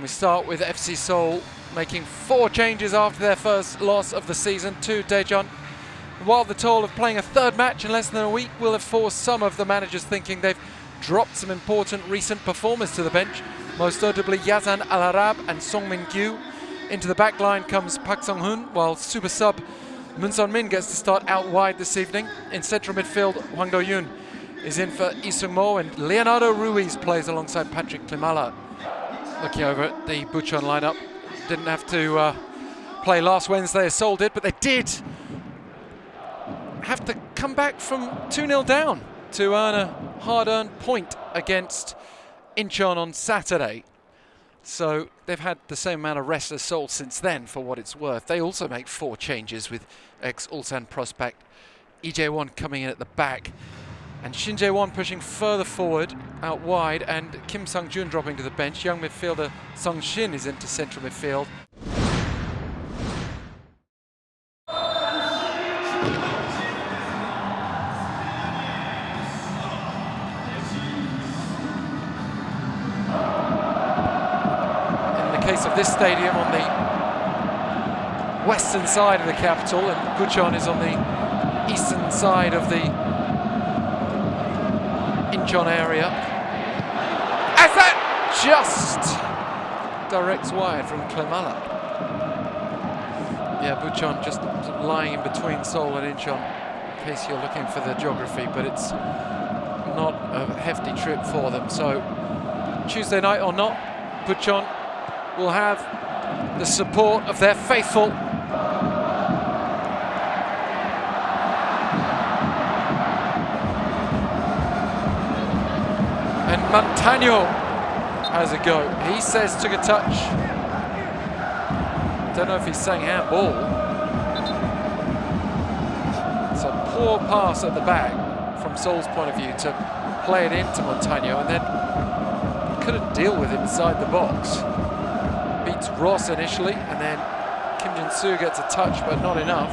We start with FC Seoul making 4 changes after their first loss of the season to Daejeon. While the toll of playing a third match in less than a week will have forced some of the managers thinking they've dropped some important recent performers to the bench, most notably Yazan Al-Arab and Song Min-kyu. Into the back line comes Park Sung-hoon, while super sub Moon Sun-min gets to start out wide this evening. In central midfield, Hwang Do-yoon is in for Lee Sung-mo, and Leonardo Ruiz plays alongside Patrick Klimala. Looking over at the Bucheon lineup, didn't have to play last Wednesday as Seoul did, but they did have to come back from 2-0 down to earn a hard-earned point against Incheon on Saturday. So they've had the same amount of rest as Seoul since then, for what it's worth. They also make 4 changes, with ex-Ulsan prospect Lee Jae-won coming in at the back, and Shin Jae-won pushing further forward out wide, and Kim Sang-jun dropping to the bench. Young midfielder Sung Shin is into central midfield. Case of this stadium on the western side of the capital, and Bucheon is on the eastern side of the Incheon area. As that just directs wide from Klimala. Yeah, Bucheon just lying in between Seoul and Incheon, in case you're looking for the geography, but it's not a hefty trip for them. So Tuesday night or not, Bucheon will have the support of their faithful. And Montano has a go. He says took a touch. Don't know if he's saying handball. It's a poor pass at the back from Seoul's point of view to play it into Montano, and then couldn't deal with him inside the box. Beats Ross initially, and then Kim Jin-soo gets a touch, but not enough.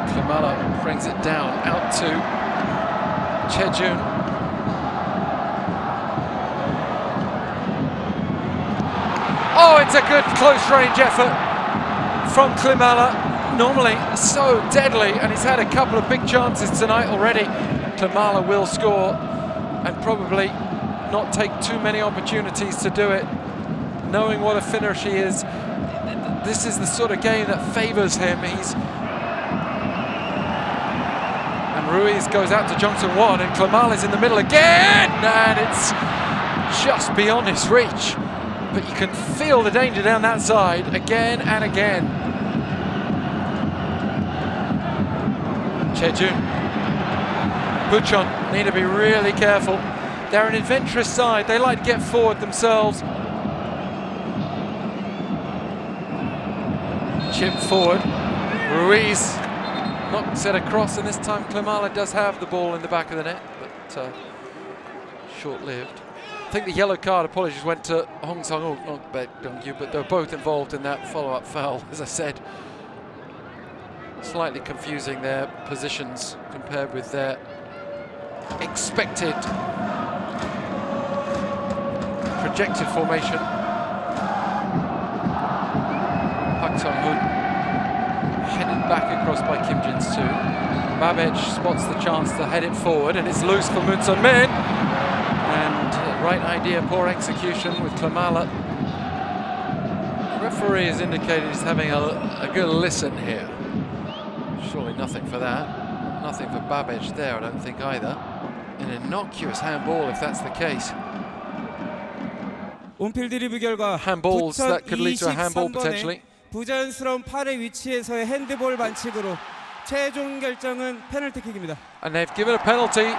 Klimala brings it down out to Chejun. Oh, it's a good close-range effort from Klimala. Normally so deadly, and he's had a couple of big chances tonight already. Klimala will score, and probably not take too many opportunities to do it, knowing what a finisher he is. This is the sort of game that favours him. And Ruiz goes out to Jong Seung-won, and Klimala's in the middle again, and it's just beyond his reach. But you can feel the danger down that side again and again. Chejun. Bucheon need to be really careful. They're an adventurous side. They like to get forward themselves. Chip forward. Ruiz knocks it across, and this time Klimala does have the ball in the back of the net, but short-lived. I think the yellow card, apologies, went to Hong Sang-oh, not Baek Dong-kyu, but they're both involved in that follow-up foul, as I said. Slightly confusing their positions compared with their expected projected formation. Park Sung-hoon headed back across by Kim Jin-soo. Babech spots the chance to head it forward, and it's loose for Moon Sun-min. And right idea, poor execution with Klimala. The referee has indicated he's having a good listen here. Surely nothing for that. Nothing for Babech there, I don't think either. An innocuous handball if that's the case. 온필드 리뷰 결과 handballs that could lead to a handball potentially. 부자연스러운 팔의 위치에서의 핸드볼 반칙으로 최종 결정은 페널티킥입니다. And they've given a penalty.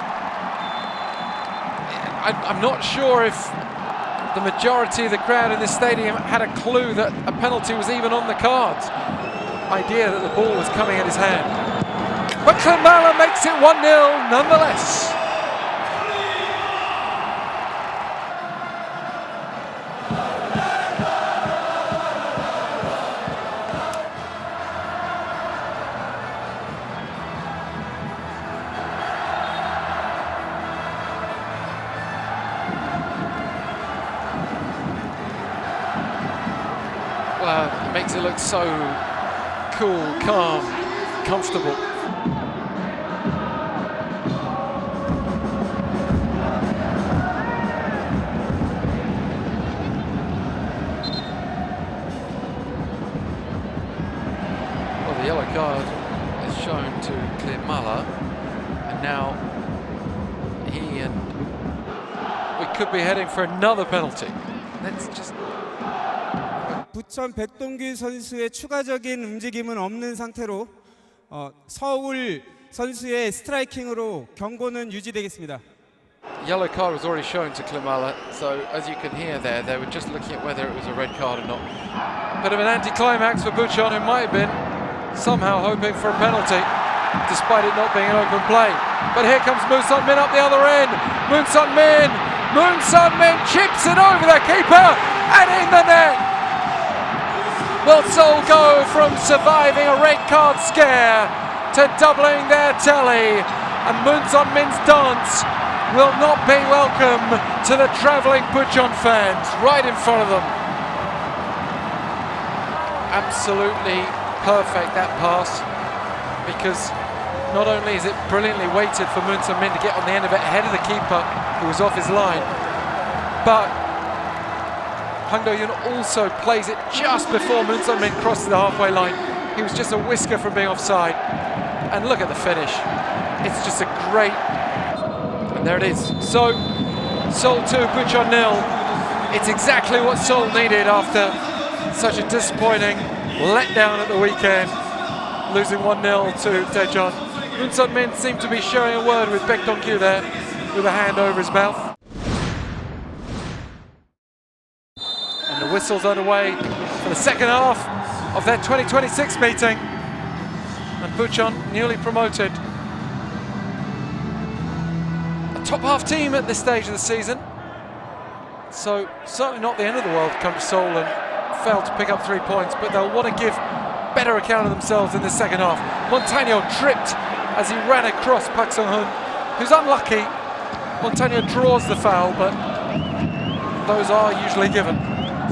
I'm not sure if the majority of the crowd in this stadium had a clue that a penalty was even on the cards. Idea that the ball was coming at his hand. But Klimala makes it 1-0 nonetheless. makes it look so cool, calm, comfortable. Well, the yellow card is shown to Klimala, and now we could be heading for another penalty. Let's just. 부천 백동규 선수의 추가적인 움직임은 없는 상태로 서울 선수의 스트라이킹으로 경고는 유지되겠습니다. Yellow card was already shown to Klimala, so as you can hear there, they were just looking at whether it was a red card or not. Bit of an anticlimax for Bucheon, who might have been somehow hoping for a penalty, despite it not being an open play. But here comes Moon Sun-min up the other end. Moon Sun-min chips it over the keeper and in the net. Will Seoul go from surviving a red card scare to doubling their tally, and Moon Sun-min's dance will not be welcome to the travelling Bucheon fans right in front of them. Absolutely perfect, that pass, because not only is it brilliantly weighted for Moon Sun-min to get on the end of it ahead of the keeper who was off his line, but Hwang Do-yoon also plays it just before Moon Sun-min crosses the halfway line. He was just a whisker from being offside. And look at the finish. It's just a great... And there it is. So, Seoul 2, Bucheon 0. It's exactly what Seoul needed after such a disappointing letdown at the weekend, losing 1-0 to Daejeon. Moon Sun-min seemed to be sharing a word with Baek Dong-kyu there, with a hand over his mouth. And the whistle's underway for the second half of their 2026 meeting. And Bucheon, newly promoted, a top half team at this stage of the season. So certainly not the end of the world come to Seoul and fail to pick up 3 points, but they'll want to give better account of themselves in the second half. Montagno tripped as he ran across Park Sung-hoon, who's unlucky. Montagno draws the foul, but those are usually given.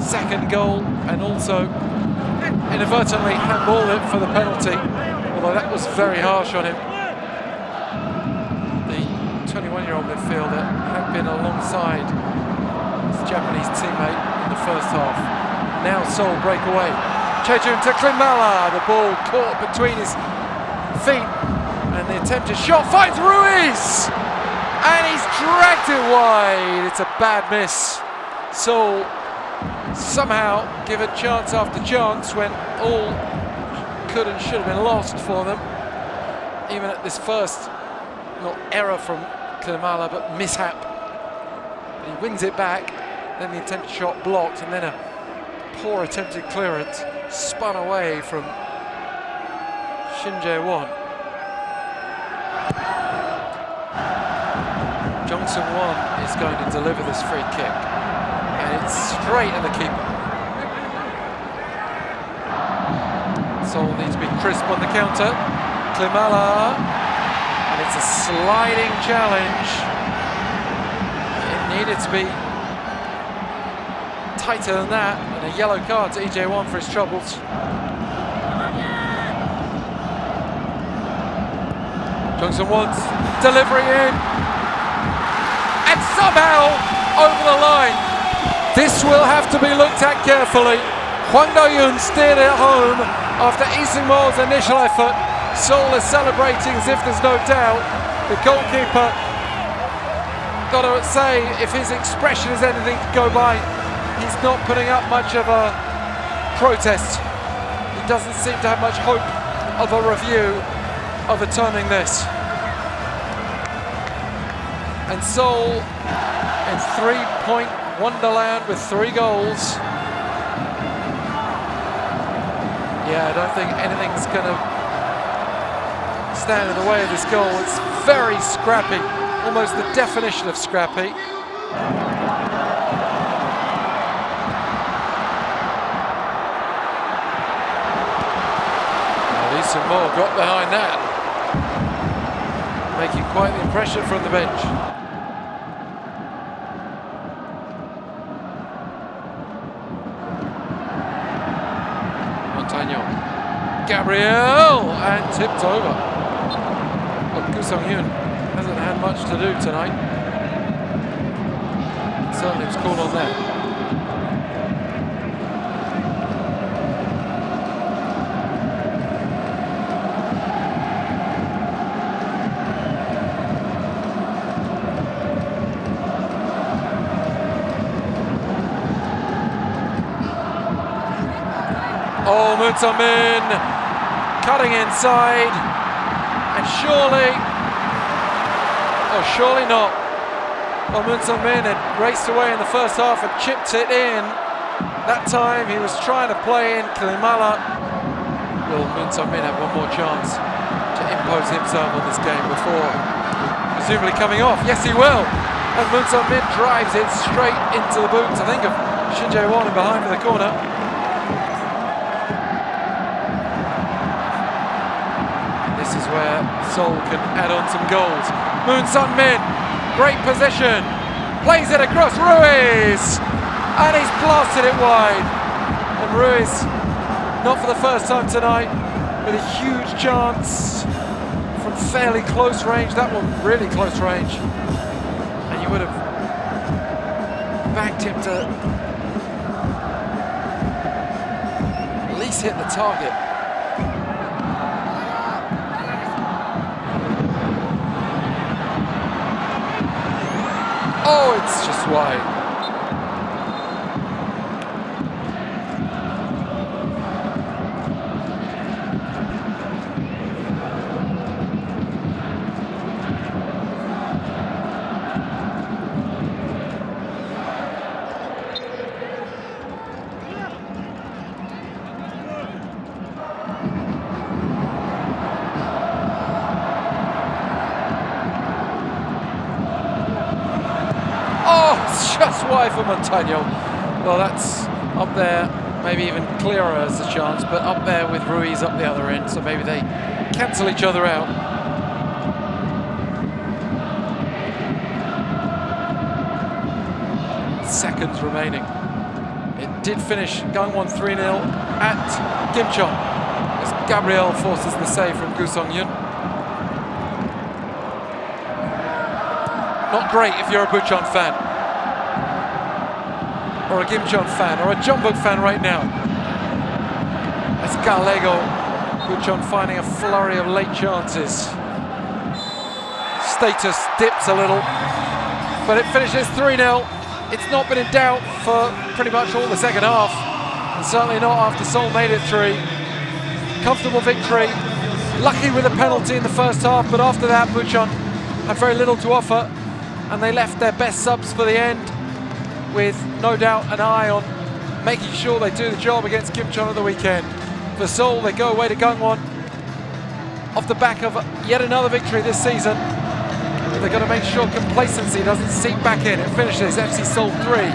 Second goal, and also inadvertently handballed it for the penalty, although that was very harsh on him. The 21-year-old midfielder had been alongside his Japanese teammate in the first half. Now Seoul break away. Chejun to Klimala, the ball caught between his feet, and the attempted shot finds Ruiz, and he's dragged it wide. It's a bad miss. Seoul somehow given chance after chance when all could and should have been lost for them. Even at this first, not error from Klimala, but mishap. But he wins it back, then the attempted shot blocked, and then a poor attempted clearance spun away from Shin Jae-won. Jong Seung-won is going to deliver this free kick, and it's straight at the keeper. Seoul needs to be crisp on the counter. Klimala, and it's a sliding challenge. It needed to be tighter than that, and a yellow card to Lee Jae-won for his troubles. Jong Seung-won's delivery in, and somehow over the line. This will have to be looked at carefully. Hwang Do-yoon steered it home after Lee Seung-mo's initial effort. Seoul is celebrating as if there's no doubt. The goalkeeper, got to say, if his expression is anything to go by, he's not putting up much of a protest. He doesn't seem to have much hope of a review overturning this. And Seoul in 3-point wonderland with 3 goals. Yeah, I don't think anything's going to stand in the way of this goal. It's very scrappy, almost the definition of scrappy. Lee Seung-mo got behind that, making quite the impression from the bench. Gabriel, and tipped over. But Gu-sung-yoon hasn't had much to do tonight. Certainly was called on there. Oh, Moon Sun-min cutting inside, and surely not. Well, Moon Sun-min had raced away in the first half and chipped it in. That time he was trying to play in Kalimala. Will Moon Sun-min have one more chance to impose himself on this game before presumably coming off? Yes, he will. And Moon Sun-min drives it straight into the boots, I think, of Shin Jae-won in behind for the corner. This is where Seoul can add on some goals. Moon Sun-min, great position, plays it across Ruiz, and he's blasted it wide. And Ruiz, not for the first time tonight, with a huge chance from fairly close range. That one really close range, and you would have backed him to at least hit the target. Oh, it's just wide. Just wide for Montano. Well, that's up there, maybe even clearer as a chance, but up there with Ruiz up the other end, so maybe they cancel each other out. Seconds remaining. It did finish Gangwon 3-0 at Bucheon as Gabriel forces the save from Gu-sung-yoon. Not great if you're a Bucheon fan, or a Gimcheon fan, or a Jeonbuk fan right now. That's Gallego. Bucheon finding a flurry of late chances. Status dips a little, but it finishes 3-0. It's not been in doubt for pretty much all the second half, and certainly not after Seoul made it 3. Comfortable victory, lucky with a penalty in the first half, but after that Bucheon had very little to offer, and they left their best subs for the end, with no doubt an eye on making sure they do the job against Gimcheon at the weekend. For Seoul, they go away to Gangwon off the back of yet another victory this season. They've got to make sure complacency doesn't seep back in. It finishes FC Seoul 3,